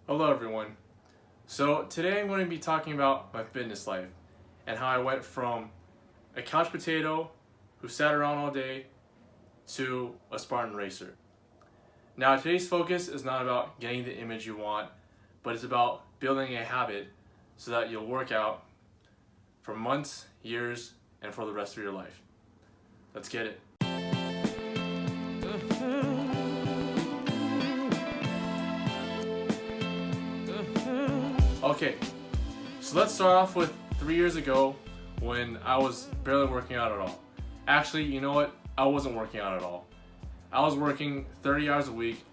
Hello everyone. So today I'm going to be talking about my fitness life and how I went from a couch potato who sat around all day to a Spartan racer. Now today's focus is not about getting the image you want, but it's about building a habit so that you'll work out for months, years, and for the rest of your life. Let's get it. Okay, so let's start off with 3 years ago when I was barely working out at all. Actually, you know what? I wasn't working out at all. I was working 30 hours a week,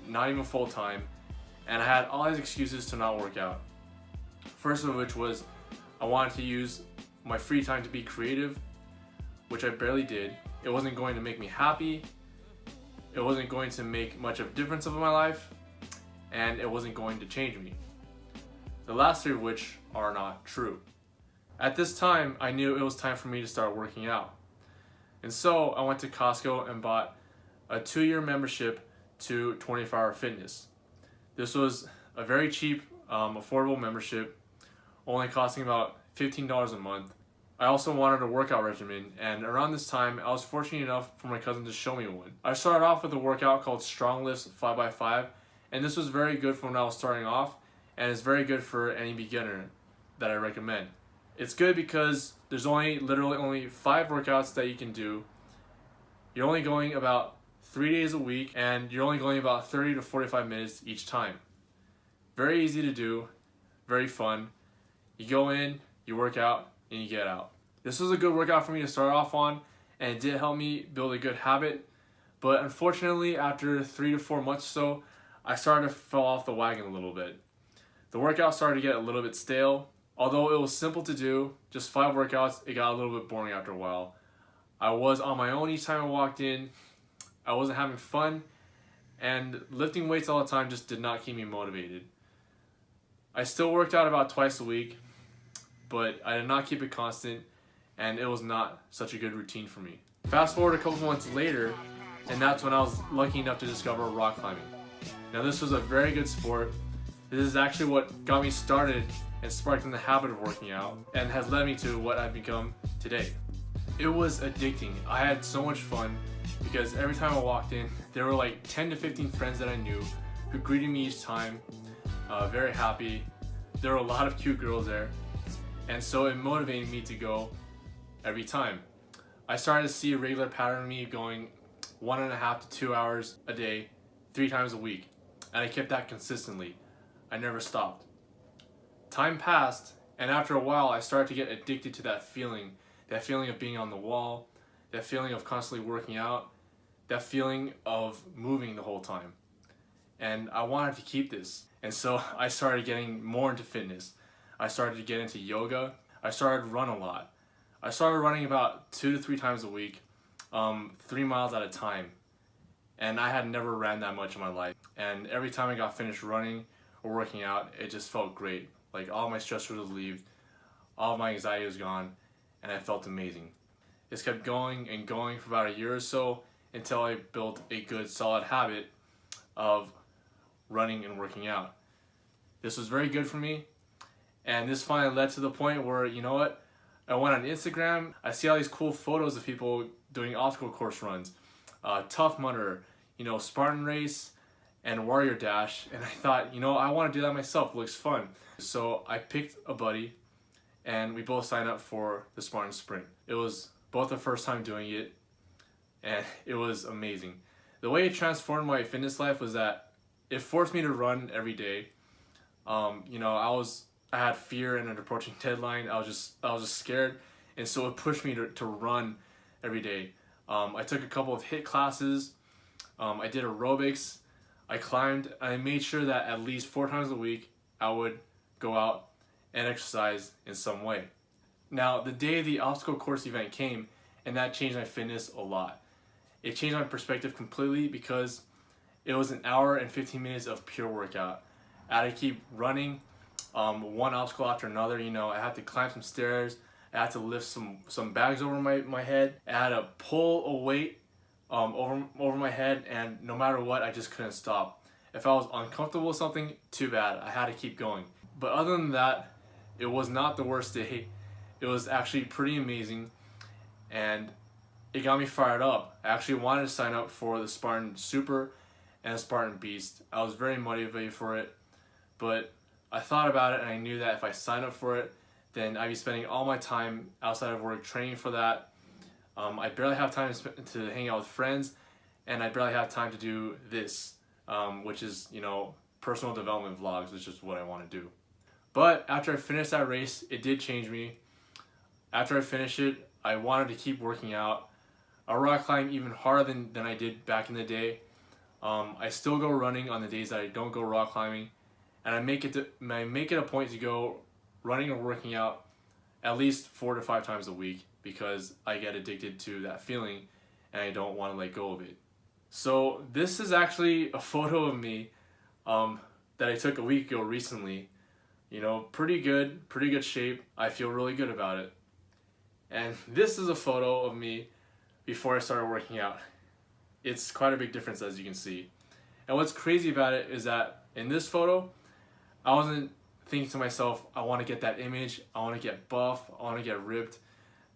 not even full time, and I had all these excuses to not work out. First of which was I wanted to use my free time to be creative, which I barely did. It wasn't going to make me happy, it wasn't going to make much of a difference of my life, and it wasn't going to change me. The last three of which are not true. At this time, I knew it was time for me to start working out. And so I went to Costco and bought a 2-year membership to 24 Hour Fitness. This was a very cheap, affordable membership, only costing about $15 a month. I also wanted a workout regimen, and around this time, I was fortunate enough for my cousin to show me one. I started off with a workout called Strong Lifts 5x5, and this was very good for when I was starting off, and it's very good for any beginner that I recommend. It's good because there's literally only 5 workouts that you can do. You're only going about 3 days a week, and you're only going about 30 to 45 minutes each time. Very easy to do, very fun. You go in, you work out, and you get out. This was a good workout for me to start off on, and it did help me build a good habit. But unfortunately, after 3 to 4 months or so, I started to fall off the wagon a little bit. The workout started to get a little bit stale. Although it was simple to do, just 5 workouts, it got a little bit boring after a while. I was on my own each time I walked in. I wasn't having fun, and lifting weights all the time just did not keep me motivated. I still worked out about twice a week, but I did not keep it constant, and it was not such a good routine for me. Fast forward a couple months later, and that's when I was lucky enough to discover rock climbing. Now this was a very good sport. This is actually what got me started and sparked in the habit of working out, and has led me to what I've become today. It was addicting. I had so much fun because every time I walked in, there were like 10 to 15 friends that I knew who greeted me each time, very happy. There were a lot of cute girls there, and so it motivated me to go every time. I started to see a regular pattern of me going 1.5 to 2 hours a day, 3 times a week, and I kept that consistently. I never stopped. Time passed, and after a while I started to get addicted to that feeling of being on the wall, that feeling of constantly working out, that feeling of moving the whole time. And I wanted to keep this, and so I started getting more into fitness. I started to get into yoga. I started to run a lot. I started running about 2 to 3 times a week, 3 miles at a time, and I had never ran that much in my life. And every time I got finished running or working out, it just felt great. Like all my stress was relieved, all of my anxiety was gone, and I felt amazing. This kept going and going for about a year or so until I built a good solid habit of running and working out. This was very good for me, and this finally led to the point where, you know what, I went on Instagram, I see all these cool photos of people doing obstacle course runs, Tough Mudder, Spartan Race, and Warrior Dash, and I thought, I want to do that myself, it looks fun. So I picked a buddy, and we both signed up for the Spartan Sprint. It was both the first time doing it, and it was amazing. The way it transformed my fitness life was that it forced me to run every day. I had fear and an approaching deadline. I was just scared, and so it pushed me to run every day. I took a couple of HIIT classes. I did aerobics. I climbed. I made sure that at least 4 times a week I would go out and exercise in some way. Now, the day the obstacle course event came, and that changed my fitness a lot. It changed my perspective completely because it was an hour and 15 minutes of pure workout. I had to keep running one obstacle after another. I had to climb some stairs. I had to lift some bags over my head. I had to pull a weight over my head, and no matter what, I just couldn't stop. If I was uncomfortable with something, too bad, I had to keep going. But other than that, it was not the worst day. It was actually pretty amazing, and it got me fired up. I actually wanted to sign up for the Spartan Super and the Spartan Beast. I was very motivated for it, but I thought about it and I knew that if I signed up for it, then I'd be spending all my time outside of work training for that. I barely have time to hang out with friends, and I barely have time to do this, which is, personal development vlogs, which is what I want to do. But after I finished that race, it did change me. After I finished it, I wanted to keep working out. I rock climb even harder than I did back in the day. I still go running on the days that I don't go rock climbing, and I make it a point to go running or working out at least 4 to 5 times a week, because I get addicted to that feeling and I don't want to let go of it. So this is actually a photo of me that I took a week ago recently. Pretty good shape. I feel really good about it. And this is a photo of me before I started working out. It's quite a big difference, as you can see. And what's crazy about it is that in this photo, I wasn't thinking to myself, I want to get that image, I want to get buff, I want to get ripped.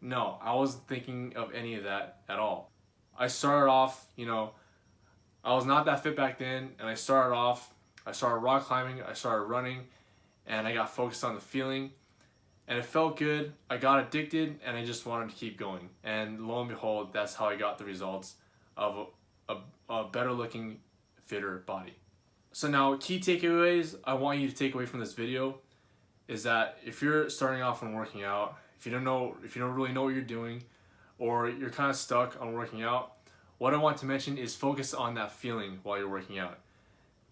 No, I wasn't thinking of any of that at all. I started off, I was not that fit back then, and I started rock climbing, I started running, and I got focused on the feeling, and it felt good. I got addicted, and I just wanted to keep going. And lo and behold, that's how I got the results of a better looking, fitter body. So now, key takeaways I want you to take away from this video is that if you're starting off on working out, if you don't really know what you're doing, or you're kind of stuck on working out, what I want to mention is focus on that feeling while you're working out.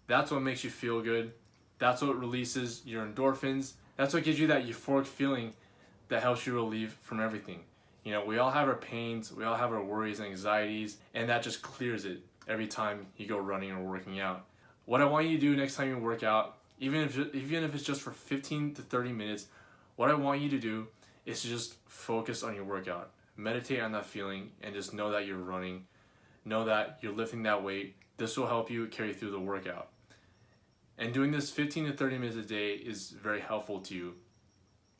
That's what makes you feel good. That's what releases your endorphins. That's what gives you that euphoric feeling that helps you relieve from everything. We all have our pains, we all have our worries and anxieties, and that just clears it every time you go running or working out. What I want you to do next time you work out, even if it's just for 15 to 30 minutes, what I want you to do is to just focus on your workout. Meditate on that feeling and just know that you're running. Know that you're lifting that weight. This will help you carry through the workout. And doing this 15 to 30 minutes a day is very helpful to you.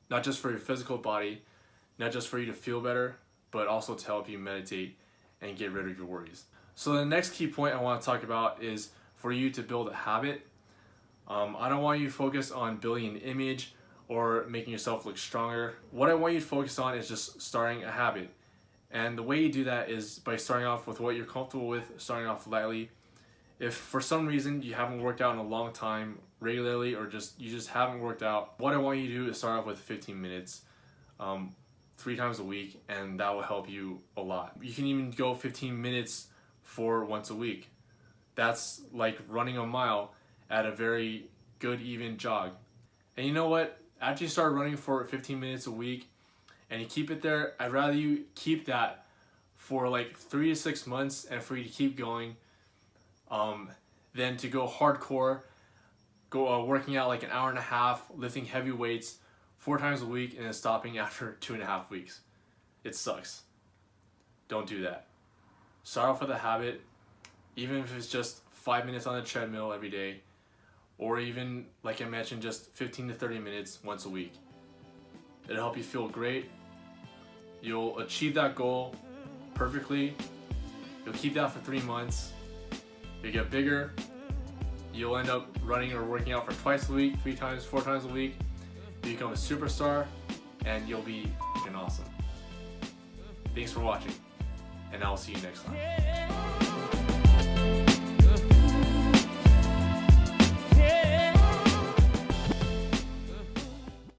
Not just for your physical body, not just for you to feel better, but also to help you meditate and get rid of your worries. So the next key point I want to talk about is for you to build a habit. I don't want you to focus on building an image or making yourself look stronger. What I want you to focus on is just starting a habit. And the way you do that is by starting off with what you're comfortable with, starting off lightly. If for some reason you haven't worked out in a long time regularly, or you just haven't worked out, what I want you to do is start off with 15 minutes, 3 times a week, and that will help you a lot. You can even go 15 minutes for once a week. That's like running a mile at a very good even jog. And you know what? After you start running for 15 minutes a week and you keep it there, I'd rather you keep that for like 3 to 6 months and for you to keep going, than to go hardcore, working out like an hour and a half, lifting heavy weights 4 times a week and then stopping after 2.5 weeks. It sucks. Don't do that. Start off with a habit, even if it's just 5 minutes on the treadmill every day, or even, like I mentioned, just 15 to 30 minutes once a week. It'll help you feel great. You'll achieve that goal perfectly. You'll keep that for 3 months. You'll get bigger. You'll end up running or working out for twice a week, 3 times, 4 times a week. You become a superstar, and you'll be f***ing awesome. Thanks for watching, and I'll see you next time.